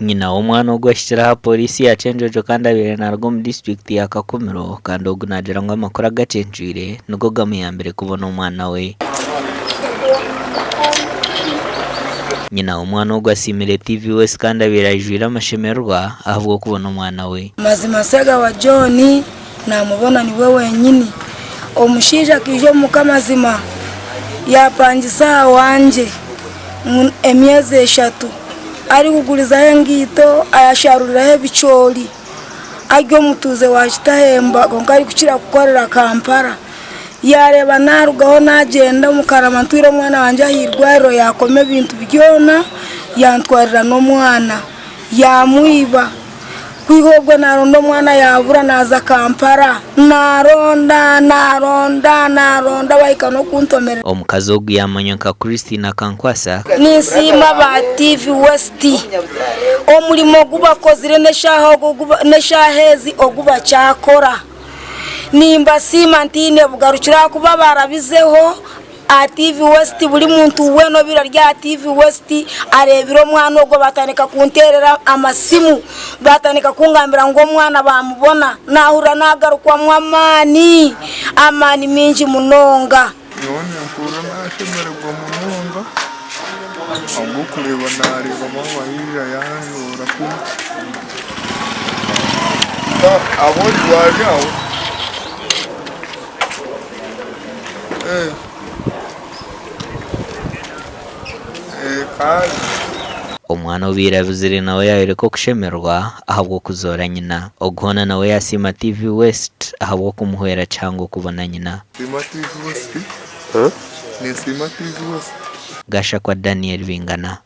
nyina w'umwana ugwashira polisi ya KYENJOJO kandi abere narwo mu district ya Kakumiro kandi ogunagira ngo amakuru Agacencwire nugo gamuyambere kubona umwana we. Nyina w'umwana ugwasimire TV West kandi abirajwira amashemerwa avuga kubona umwana we. Mazima sega wa John namubona niwe wenyine omushija kije mukamazima yapangisa wanje emyezi 3 ari kuguriza hengito ayasharurira bicoli agyo mutuze washitahemba konkari kuchira gukorera Kampala yareba narugaho nagenda mukarama ntwire mwana wanje ahirwaro yakome bintu byona yantwarira no mwana yamwiba kwihobwe narondo mwana yabura naza Kampala naronda bayika no kuntomera. Omukazi oguyamanyonka Christina Kankwasa nisima ba TV West omulimo gubakozire neshahezi oguba cyakora nimba sima ntine bugarukira kuba barabizeho a TV West buri muntu weno bira rya TV West arebiro mwana ogwo batanika kunterera amasimu batanika kungambira ngo mwana bamubona nahura nagarukwa mwamani amani minji munonga yone nkura nashemererwa munonga amukureba nari bamwa hira yanyura ku abo dwaje omwana obira abuzire nawe yayireko kushemerwa ahabwo kuzora nyina ogona nawe yasima TV West ahabwo kumuhwera cyangwa kubona nyina. Sima TV West ni Sima TV West Gasha kwa Daniel Bingana.